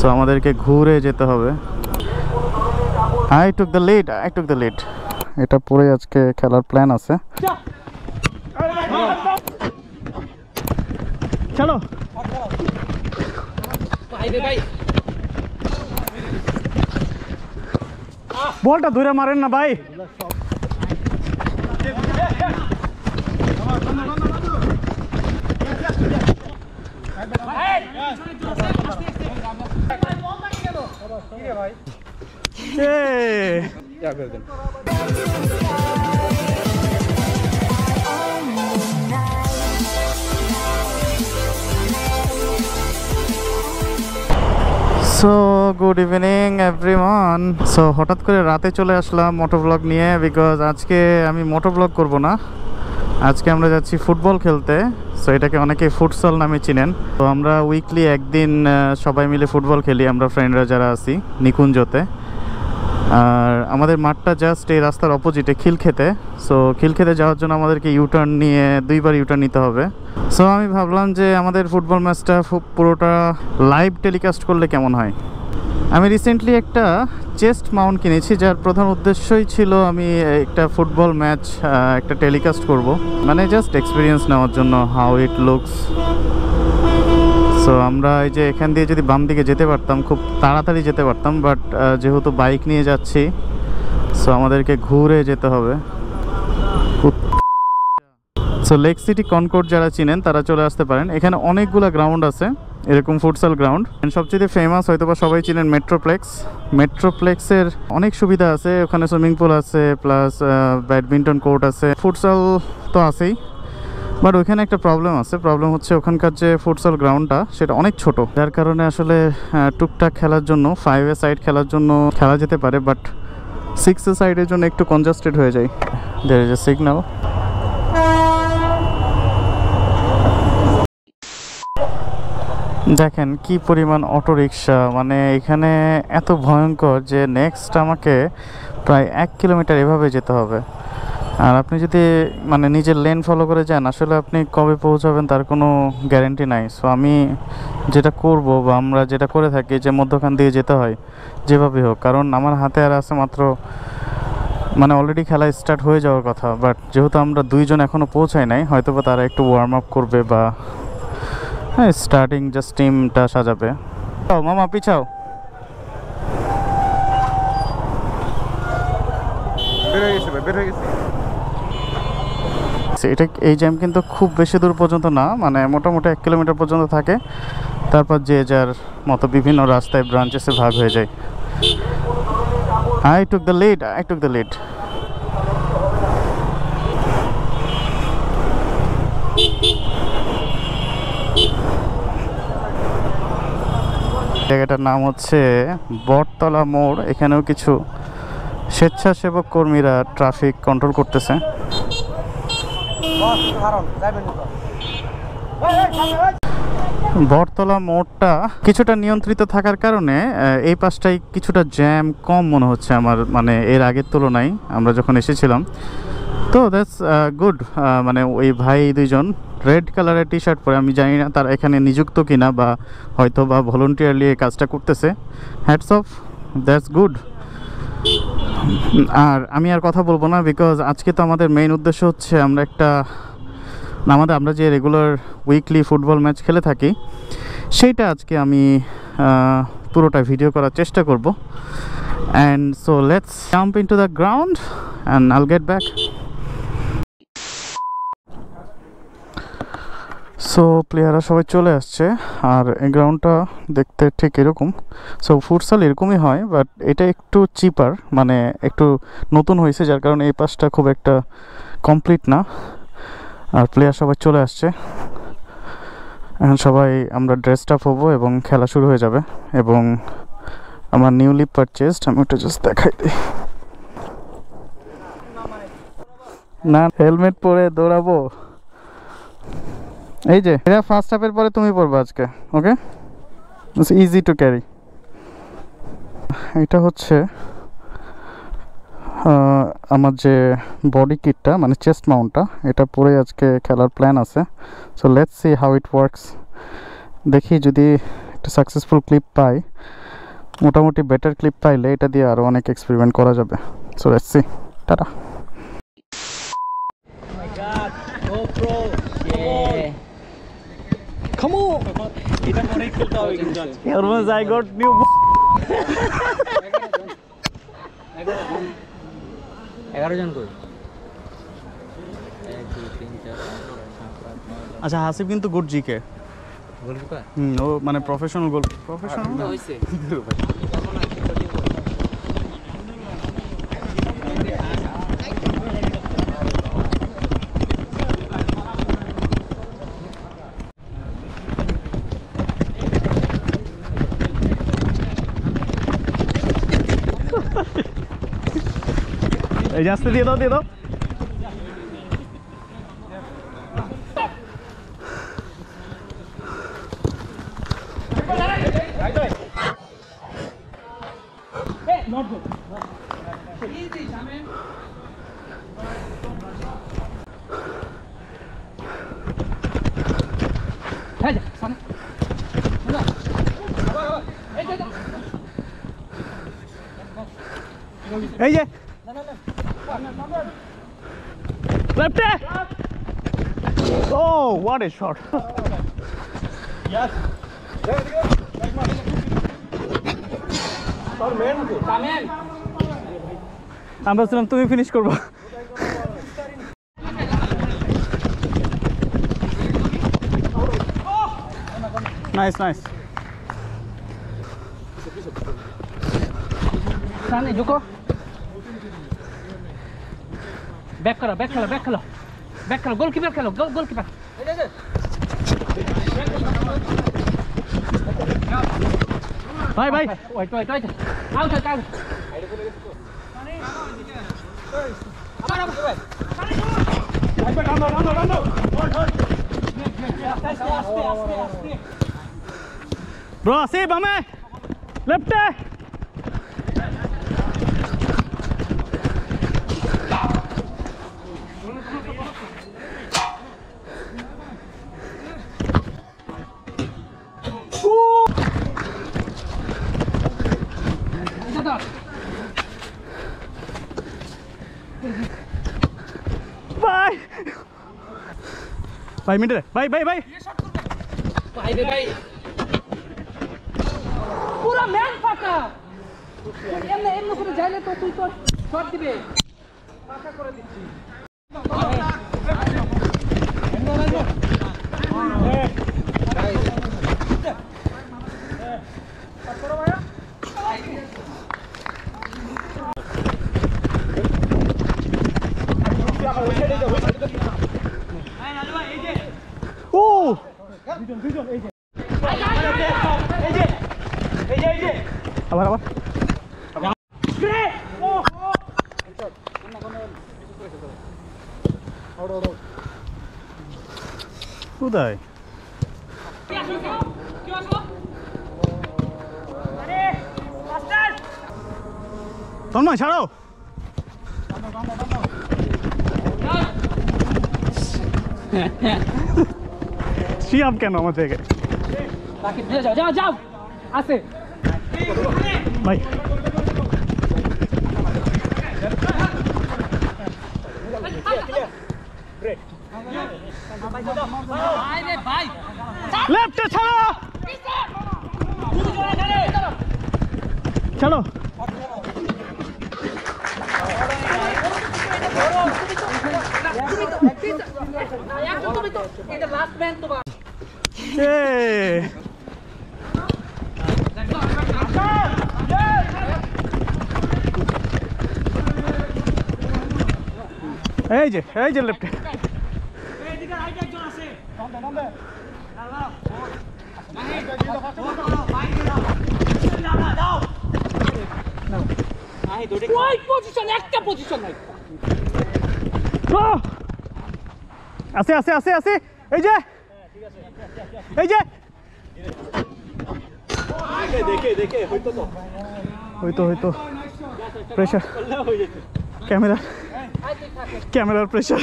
So আমাদেরকে ঘুরে যেতে হবে। I took the lead. এটা পরে আজকে খেলার প্ল্যান আছে। চলো বলটা ধরে মারেন না ভাই। So good evening everyone. So হঠাৎ করে রাতে চলে আসলাম মোটো ব্লগ নিয়ে, বিকজ আজকে আমি মোটো ব্লগ করবো না, আজকে আমরা যাচ্ছি ফুটবল খেলতে। সো এটাকে অনেকে ফুটসল নামে চিনেন। তো আমরা উইকলি একদিন সবাই মিলে ফুটবল খেলি, আমরা ফ্রেন্ডরা যারা আছি নিকুঞ্জতে। আর আমাদের মাঠটা জাস্ট এই রাস্তার অপোজিটে খিলক্ষেতে। সো খিলক্ষেতে যাওয়ার জন্য আমাদেরকে ইউটার্ন নিয়ে দুইবার ইউটার্ন নিতে হবে। সো আমি ভাবলাম যে আমাদের ফুটবল ম্যাচটা পুরোটা লাইভ টেলিকাস্ট করলে কেমন হয়। আমি রিসেন্টলি একটা চেস্ট মাউন্ট কিনেছি, যার প্রধান উদ্দেশ্যই ছিল আমি একটা ফুটবল ম্যাচ একটা টেলিকাস্ট করব, মানে জাস্ট এক্সপিরিয়েন্স নেওয়ার জন্য হাউ ইট লুকস। সো আমরা এই যে এখান দিয়ে যদি বাম দিকে যেতে পারতাম, খুব তাড়াতাড়ি যেতে পারতাম, বাট যেহেতু বাইক নিয়ে যাচ্ছি সো আমাদেরকে ঘুরে যেতে হবে। সো লেক সিটি কনকর্ড যারা চিনেন তারা চলে আসতে পারেন। এখানে অনেকগুলো গ্রাউন্ড আছে এরকম ফুটসাল গ্রাউন্ড। সবচেয়ে ফেমাস হয়তো বা সবাই চিনেন মেট্রোপ্লেক্সের অনেক সুবিধা আছে, ওখানে সুইমিং পুল আছে, প্লাস ব্যাডমিন্টন কোর্ট আছে, ফুটসাল তো আছেই। বাট ওইখানে একটা প্রবলেম হচ্ছে ওখানকার যে ফুটসাল গ্রাউন্ডটা সেটা অনেক ছোট, যার কারণে আসলে টুকটাক খেলার জন্য 5 এ সাইড খেলার জন্য খেলা যেতে পারে, বাট 6 এ সাইডের জন্য একটু কনজাস্টেড হয়ে যায়। There is a signal. দেখেন কি পরিমাণ অটো রিক্সা, মানে এখানে এত ভয়ঙ্কর যে নেক্সট আমাকে প্রায় 1 কিলোমিটার এভাবে যেতে হবে। আর আপনি যদি মানে নিজের লেন ফলো করে যান, আসলে আপনি কবে পৌঁছাবেন তার কোনো গ্যারেন্টি নাই। সো আমি যেটা করব বা আমরা যেটা করে থাকি যে মধ্যখান দিয়ে যেতে হয় যেভাবে হোক, কারণ আমার হাতে আর আছে মাত্র মানে অলরেডি খেলা স্টার্ট হয়ে যাওয়ার কথা, বাট যেহেতু আমরা দুইজন এখনও পৌঁছাই নাই, হয়তো বা তারা একটু ওয়ার্ম আপ করবে বা হ্যাঁ স্টার্টিং জাস্ট টিমটা সাজাবে। মামা পিছাও। এটা এই জ্যাম কিন্তু খুব বেশি দূর পর্যন্ত না, মানে মোটামুটি 1 কিলোমিটার পর্যন্ত থাকে, তারপর যে যার মতো বিভিন্ন রাস্তায় ব্রাঞ্চেসে ভাগ হয়ে যায়। I took the lead. জায়গাটার নাম হচ্ছে বটতলা মোড়। এখানেও কিছু স্বেচ্ছাসেবক কর্মীরা ট্রাফিক কন্ট্রোল করতেছে। বটতলা মোড়টা কিছুটা নিয়ন্ত্রিত থাকার কারণে এই পাশটায় কিছুটা জ্যাম কম মনে হচ্ছে আমার, মানে এর আগের তুলনায় আমরা যখন এসেছিলাম। তো দ্যাটস গুড। মানে ওই ভাই দুইজন রেড কালারের টি শার্ট পরে, আমি জানি না তারা এখানে নিযুক্ত কিনা বা হয়তো বা ভলেন্টিয়ারলি এই কাজটা করতেছে। Hats off, that's good. আর আমি আর কথা বলবো না, বিকজ আজকে তো আমাদের মেইন উদ্দেশ্য হচ্ছে আমরা যে রেগুলার উইকলি ফুটবল ম্যাচ খেলে থাকি সেইটা আজকে আমি পুরোটা ভিডিও করার চেষ্টা করব। And so let's jump into the ground and আইল গেট ব্যাক। সো প্লেয়াররা সবাই চলে আসছে, আর এই গ্রাউন্ডটা দেখতে ঠিক এরকম। সো ফুটসাল এরকমই হয়, বাট এটা একটু চিপার, মানে একটু নতুন হয়েছে, যার কারণে এই পাশটা খুব একটা কমপ্লিট না। আর প্লেয়ার সবাই চলে আসছে, এখন সবাই আমরা ড্রেসড আপ হবো এবং খেলা শুরু হয়ে যাবে। এবং আমার নিউলি পারচেজড, আমি ওটা জাস্ট দেখাই দিই। না হেলমেট পরে দৌড়াবো, এই যে এটা ফার্স্ট হাফের পরে তুমি পড়বে আজকে, okay? It's easy to carry. এটা হচ্ছে আমার যে বডি কিটটা, মানে চেস্ট মাউন্টটা, এটা পরে আজকে খেলার প্ল্যান আছে। So let's see how it works. দেখি যদি একটা সাকসেসফুল ক্লিপ পাই, মোটামুটি বেটার ক্লিপ পাইলে এটা দিয়ে আরও অনেক এক্সপেরিমেন্ট করা যাবে। So let's see, tata. Come on! এটা মনেই খেলতে হবে কিন্তু আজকে। Almost I got new. 11 জন কই? আচ্ছা, হাসিব কিন্তু গুড জিকে গোলকিপার? ও মানে প্রফেশনাল প্রফেশনাল হইছে। এই যে আস্তে দিয়ে দাও, দিয়ে দাও। এই যে লেফটে। Oh, what a shot! Yes. আমি ভাবছিলাম তুমি ফিনিশ করবা। Nice nice. सामने झुको, बैक करो, बैक खेलो, बैक खेलो, बैक खेलो, गोलकीपर खेलो, गोलकीपर। ভাই ভাই wait wait wait, out out out. Bro আসি বামে লেফটে। ভাই ভাই মিনিট ভাই ভাই ভাই भाई भाई पूरा मैन फाका এমনে এমনে করে যাইলে তো তুই তো শট দিবে ফাকা করে দিচ্ছি ও আবার আবার কোথায় তন্ময় ছাড়ো শিয়াব কেন আমার থেকে বাকি যাও যাও যাও আসে ভাই ভাই লেফটে ছাড়ো চলো এটা লাস্ট ম্যান তো এই যে লেফটে পজিশন একটা পজিশন নাই আছে আছে আছে আছে এই যে দেখে হয়তো প্রেশার ক্যামেরার প্রেশার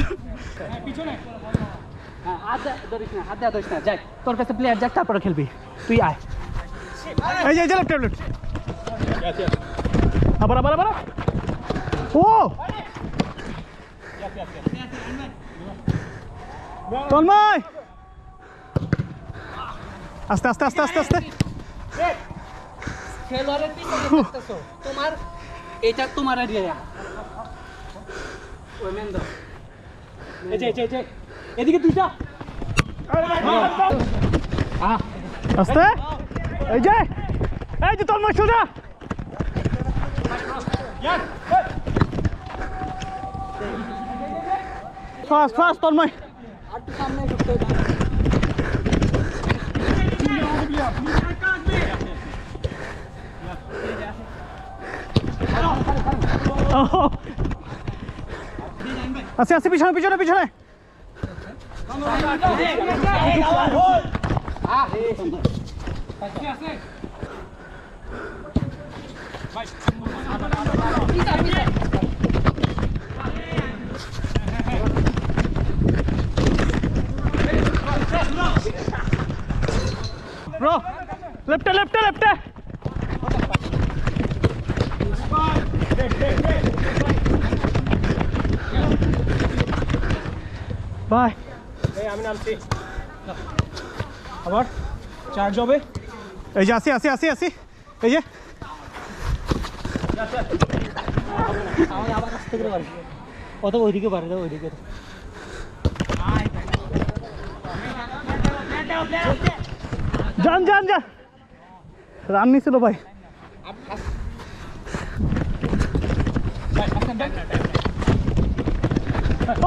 হাত ধরিস না যাই তোর কাছে প্লেয়ার যাক তারপরে খেলবি তুই আয় এই যে লেফট লেফট আবার আবার আবার ও তন্ময় আস্তে আস্তে আস্তে আস্তে আস্তে খেলোয়াড়ের পিছনে দেখতেছো তোমার এটা তোমার এরিয়া ওই মেন দাও এই যে এদিকে দুইটা আস্তে এই যে তন্ময় সোজা ফাস্ট ফাস্ট তন্ময় আর তো সামনে ঢুকতে আস্তে আস্তে পিছনে পিছনে পিছনে Bro, left. Bye. এই আমি নামছি আবার চার্জ হবে এই যে আসি এই যে আবার আসতে করে পারে কত ওইদিকে পারে দাও ওইদিকে যান রান নিছিল ভাই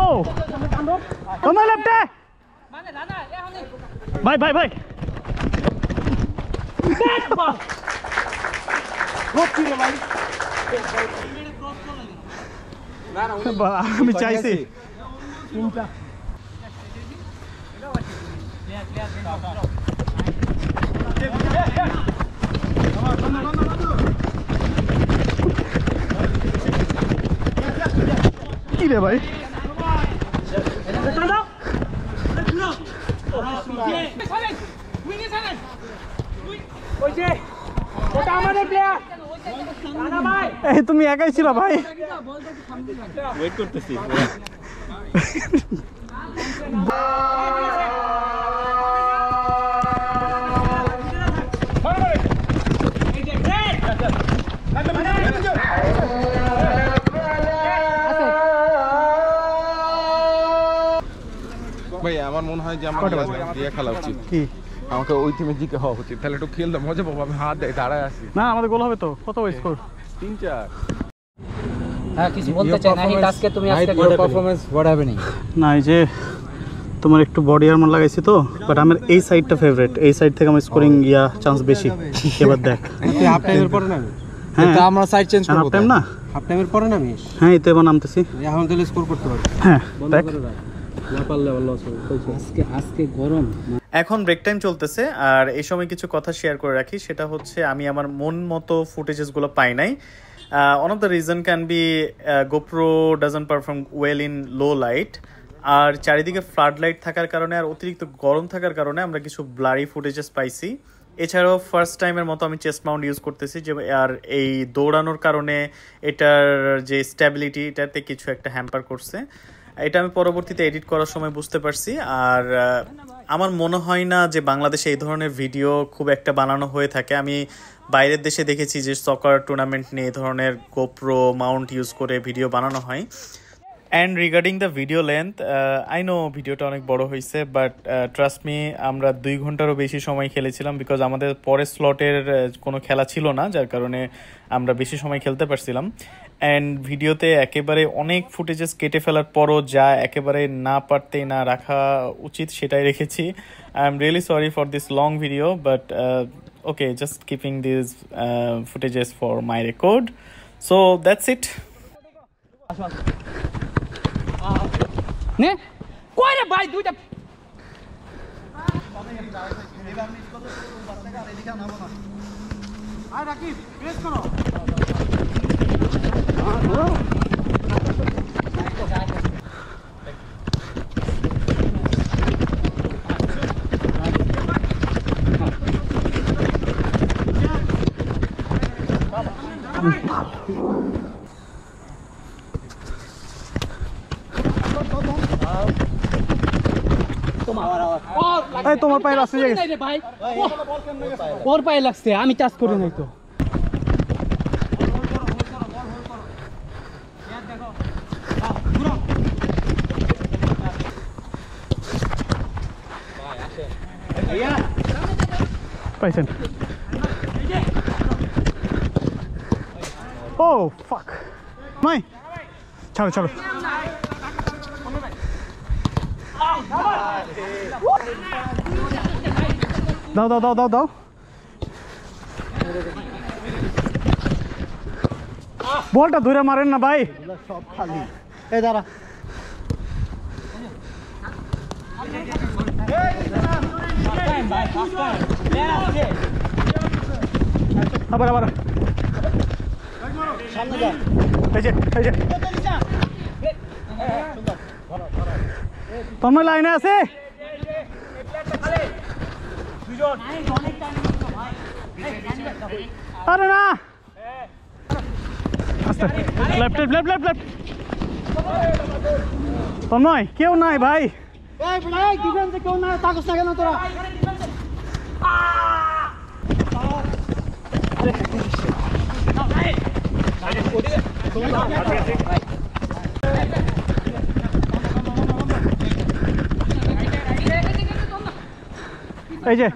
ও তোমার লেফটে মানে রানা এখনই ভাই আমি চাইছি কি রে ভাই এই তুমি একাই ছিল ভাই ওয়েট করতেছি ভাই আমার মনে হয় যে আমার দিয়ে খেলা উচিত কি আমাকে ওই টিমে জিকে হওয়া উচিত তাহলে একটু খেলতে মজা পাবো আমি হাত দেয় দাঁড়ায় আছি না আমাদের গোল হবে তো কত স্কোর 3-4 হ্যাঁ কিছু বলতে চাই না হিট আজকে তুমি আজকে পারফরম্যান্স হোয়াট হ্যাপেনিং না এই যে তোমার একটু বডি আর্মার লাগাইছি তো বাট আমার এই সাইডটা ফেভারিট এই সাইড থেকে আমার স্কোরিং চান্স বেশি এবার দেখ তুই হাফ টাইমের পরে নামি হ্যাঁ তো আমরা সাইড চেঞ্জ করব হাফ টাইম না হাফ টাইমের পরে নামিস হ্যাঁ এই তো এবার নামতেছি এখন তাহলে স্কোর করতে পারবি হ্যাঁ দেখ না পারলে লস হবে আজকে গরম এখন ব্রেক টাইম চলতেছে আর এই সময় কিছু কথা শেয়ার করে রাখি সেটা হচ্ছে আমি আমার মন মতো ফুটেজেসগুলো পাই নাই one of the reason can be GoPro doesn't perform well in low light আর চারিদিকে ফ্লাড লাইট থাকার কারণে আর অতিরিক্ত গরম থাকার কারণে আমরা কিছু ব্লারি ফুটেজেস পাইছি এছাড়াও ফার্স্ট টাইমের মতো আমি চেস্ট মাউন্ট ইউজ করতেছি যে আর এই দৌড়ানোর কারণে এটার যে স্ট্যাবিলিটি এটাতে কিছু একটা হ্যাম্পার করছে এটা আমি পরবর্তীতে এডিট করার সময় বুঝতে পারছি আর আমার মনে হয় না যে বাংলাদেশে এই ধরনের ভিডিও খুব একটা বানানো হয়ে থাকে আমি বাইরের দেশে দেখেছি যে সকার টুর্নামেন্ট নিয়ে এই ধরনের গোপ্রো মাউন্ট ইউজ করে ভিডিও বানানো হয় and regarding the video length I know ভিডিওটা অনেক বড় হয়েছে বাট ট্রাস্ট মি আমরা 2 ঘন্টারও বেশি সময় খেলেছিলাম বিকজ আমাদের পরের স্লটের কোনো খেলা ছিল না যার কারণে আমরা বেশি সময় খেলতে পারছিলাম অ্যান্ড ভিডিওতে একেবারে অনেক ফুটেজেস কেটে ফেলার পরও যা একেবারে না পারতেই না রাখা উচিত সেটাই রেখেছি I am really sorry for this long video but okay just keeping this footages for my record so that's it নে কই রে ভাই দুইটা আর রাকিব প্রেস করো এই তোমার পায়ে লাগছে ভাই ওর পায়ে লাগছে আমি টাচ করি নাই তো পাইছেন ও ফাক নাই ছাড়ো ছাড়ো দাও দাও দাও দাও দাও বলটা ধরে মারেন না ভাই সব খালি এই দাঁড়া আবার আবার সামনে যা এই যে তোমার লাইনে আছে আরে না আস্তে left left left left Tanmoy কেউ নাই ভাই ডিফেন্সে কেউ নাই তাকস না কেন তোরা এই যে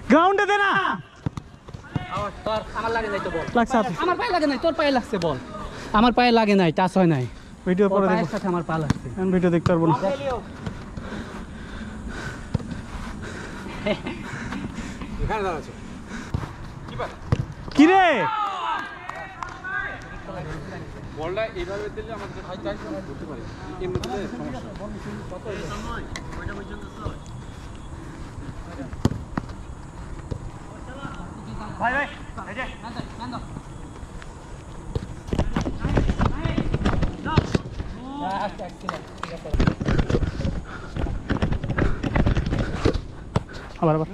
গ্রাউন্ডে দে না আমার লাগে নাই তো বল লাগছে আমার পায়ে লাগে নাই তোর পায়ে লাগছে বল আমার পায়ে লাগে নাই টাচ হয় নাই ভিডিও পরে দেখো পায়ের সাথে আমার পা লাগছে আমি ভিডিও দেখতে পারবো না কি রে বলটা এইভাবে দিলে আমাদের ভাই চাইছে না করতে পারে এমনিতে ভাই ভাই এই যে আবার আবার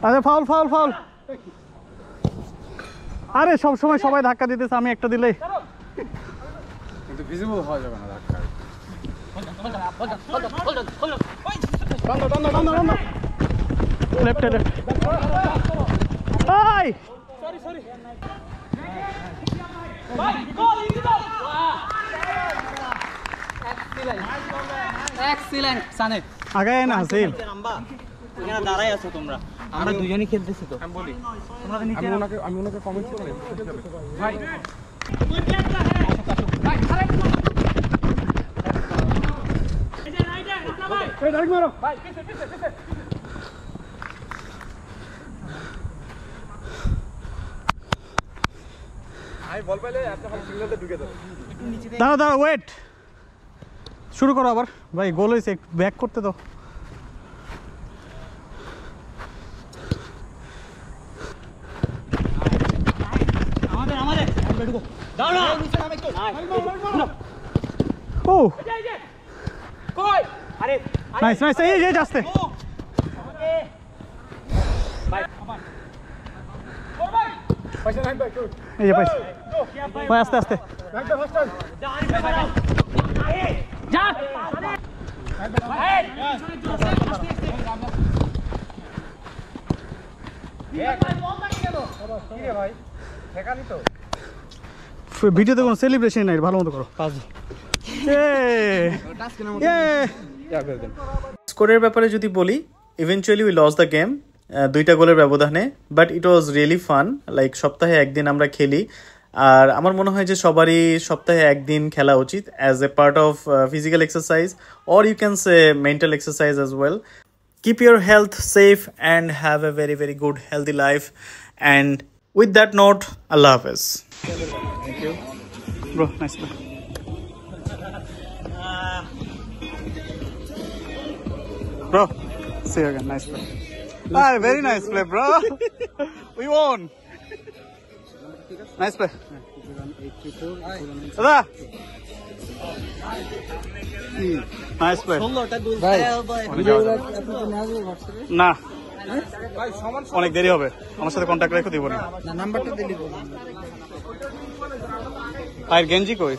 আরে ফাউল ফাউল ফাউল আরে সব সময় সবাই ধাক্কা দিতেছে আমি একটা দিলেই কিন্তু ভিজিবল হওয়া যাবে না ধাক্কা লেফট লেফট এই সরি এক্সিলেন্ট সানে আগায় না হাসিল এখানে দাঁড়াই আছো তোমরা আমরা দুজনেই খেলতেছি তো আমি বলি আমি ওনাকে কমেন্ট করে ভাই বল পাইলে আপনি খালি সিগন্যালটা ঢুকে দেবেন দাঁড়া দাঁড়া ওয়েট শুরু করো আবার ভাই গোল হয়েছে ব্যাক করতে দাও ও নাইস নাইস এই যে আসতে এই যে পাইছি ভাই আস্তে আস্তে ভিডিওতে কোনো সেলিব্রেশন নাই ভালো মতো করো স্কোরের ব্যাপারে যদি বলি eventually we lost the game দুইটা গোলের ব্যবধানে but it was really fun like সপ্তাহে একদিন আমরা খেলি আর আমার মনে হয় যে সবারই সপ্তাহে একদিন খেলা উচিত as a part of physical exercise or you can say mental exercise as well keep your health safe and have a very very good healthy life and with that note আল্লাহ হাফেজ Thank you. Bro, nice. Bro, see you again. Nice play. Ah, very nice play, bro. We won. Nice play. Sada. Nice play. না অনেক দেরি হবে, আমার সাথে contact রেখে দিব না। নাম্বারটা দিলি আর গেঞ্জি কই?